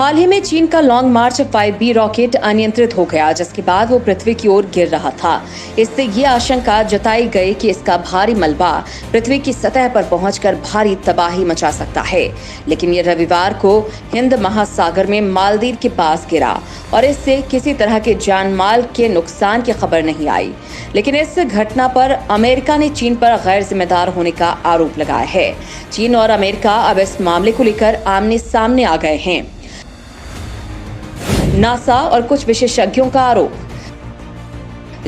हाल ही में चीन का लॉन्ग मार्च 5B रॉकेट अनियंत्रित हो गया, जिसके बाद वो पृथ्वी की ओर गिर रहा था। इससे ये आशंका जताई गई कि इसका भारी मलबा पृथ्वी की सतह पर पहुंचकर भारी तबाही मचा सकता है। लेकिन ये रविवार को हिंद महासागर में मालदीव के पास गिरा और इससे किसी तरह के जान माल के नुकसान की खबर नहीं आई। लेकिन इस घटना पर अमेरिका ने चीन पर गैर जिम्मेदार होने का आरोप लगाया है। चीन और अमेरिका अब इस मामले को लेकर आमने सामने आ गए हैं। नासा और कुछ विशेषज्ञों का आरोप।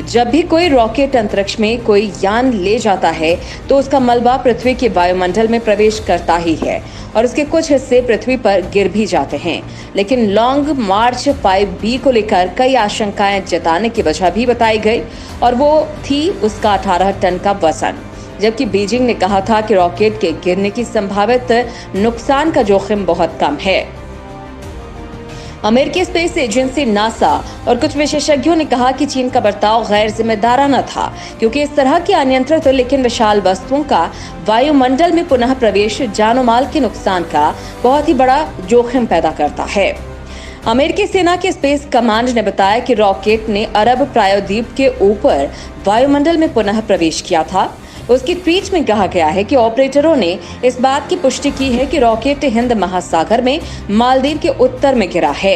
जब भी कोई रॉकेट अंतरिक्ष में कोई यान ले जाता है तो उसका मलबा पृथ्वी के वायुमंडल में प्रवेश करता ही है और उसके कुछ हिस्से पृथ्वी पर गिर भी जाते हैं। लेकिन लॉन्ग मार्च 5B को लेकर कई आशंकाएं जताने की वजह भी बताई गई और वो थी उसका 18 टन का वजन। जबकि बीजिंग ने कहा था कि रॉकेट के गिरने की संभावित नुकसान का जोखिम बहुत कम है। अमेरिकी स्पेस एजेंसी नासा और कुछ विशेषज्ञों ने कहा कि चीन का बर्ताव गैर जिम्मेदाराना था, क्योंकि इस तरह की अनियंत्रित लेकिन विशाल वस्तुओं का वायुमंडल में पुनः प्रवेश जानो माल के नुकसान का बहुत ही बड़ा जोखिम पैदा करता है। अमेरिकी सेना के स्पेस कमांड ने बताया कि रॉकेट ने अरब प्रायद्वीप के ऊपर वायुमंडल में पुनः प्रवेश किया था। उसकी ट्वीट में कहा गया है कि ऑपरेटरों ने इस बात की पुष्टि की है कि रॉकेट हिंद महासागर में मालदीव के उत्तर में गिरा है।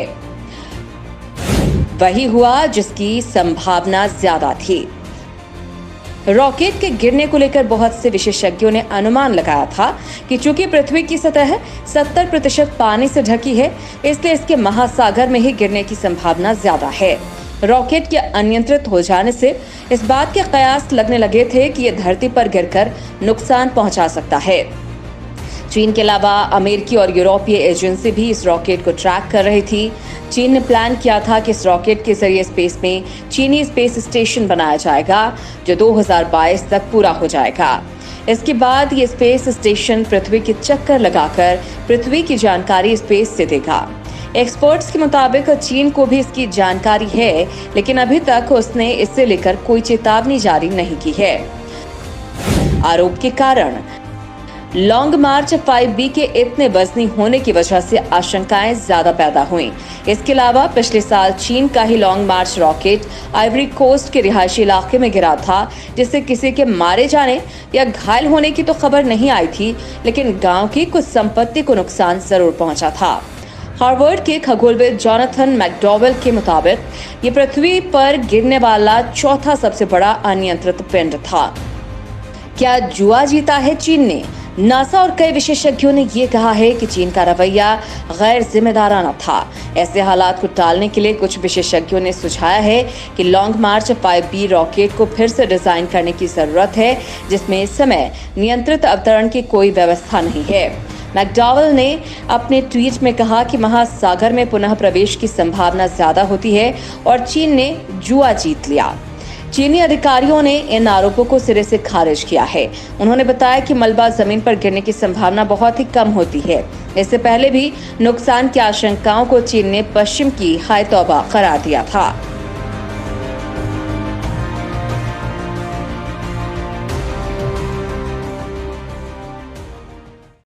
वही हुआ जिसकी संभावना ज्यादा थी। रॉकेट के गिरने को लेकर बहुत से विशेषज्ञों ने अनुमान लगाया था कि चूंकि पृथ्वी की सतह 70% पानी से ढकी है, इसलिए इसके महासागर में ही गिरने की संभावना ज्यादा है। रॉकेट के अनियंत्रित हो जाने से इस बात के कयास लगने लगे थे कि यह धरती पर गिरकर नुकसान पहुंचा सकता है। चीन के अलावा अमेरिकी और यूरोपीय एजेंसी भी इस रॉकेट को ट्रैक कर रही थी। चीन ने प्लान किया था कि इस रॉकेट के जरिए स्पेस में चीनी स्पेस स्टेशन बनाया जाएगा, जो 2022 तक पूरा हो जाएगा। इसके बाद ये स्पेस स्टेशन पृथ्वी के चक्कर लगाकर पृथ्वी की जानकारी स्पेस से देगा। एक्सपर्ट्स के मुताबिक चीन को भी इसकी जानकारी है, लेकिन अभी तक उसने इससे लेकर कोई चेतावनी जारी नहीं की है। आरोप के कारण लॉन्ग मार्च 5B के इतने वजनी होने की वजह से आशंकाएं ज्यादा पैदा हुई। इसके अलावा पिछले साल चीन का ही लॉन्ग मार्च रॉकेट आइवरी कोस्ट के रिहायशी इलाके में गिरा था, जिससे किसी के मारे जाने या घायल होने की तो खबर नहीं आई थी, लेकिन गांव की कुछ संपत्ति को नुकसान जरूर पहुंचा था। हार्वर्ड के खगोलविद जॉनथन मैकडॉवेल के मुताबिक ये पृथ्वी पर गिरने वाला चौथा सबसे बड़ा अनियंत्रित पिंड था। क्या जुआ जीता है चीन ने? नासा और कई विशेषज्ञों ने ये कहा है कि चीन का रवैया गैर जिम्मेदाराना था। ऐसे हालात को टालने के लिए कुछ विशेषज्ञों ने सुझाया है कि लॉन्ग मार्च 5B रॉकेट को फिर से डिजाइन करने की जरूरत है, जिसमें इस समय नियंत्रित अवतरण की कोई व्यवस्था नहीं है। मैकडॉवेल ने अपने ट्वीट में कहा कि महासागर में पुनः प्रवेश की संभावना ज्यादा होती है और चीन ने जुआ जीत लिया। चीनी अधिकारियों ने इन आरोपों को सिरे से खारिज किया है। उन्होंने बताया कि मलबा जमीन पर गिरने की संभावना बहुत ही कम होती है। इससे पहले भी नुकसान की आशंकाओं को चीन ने पश्चिम की हाय तौबा करार दिया था।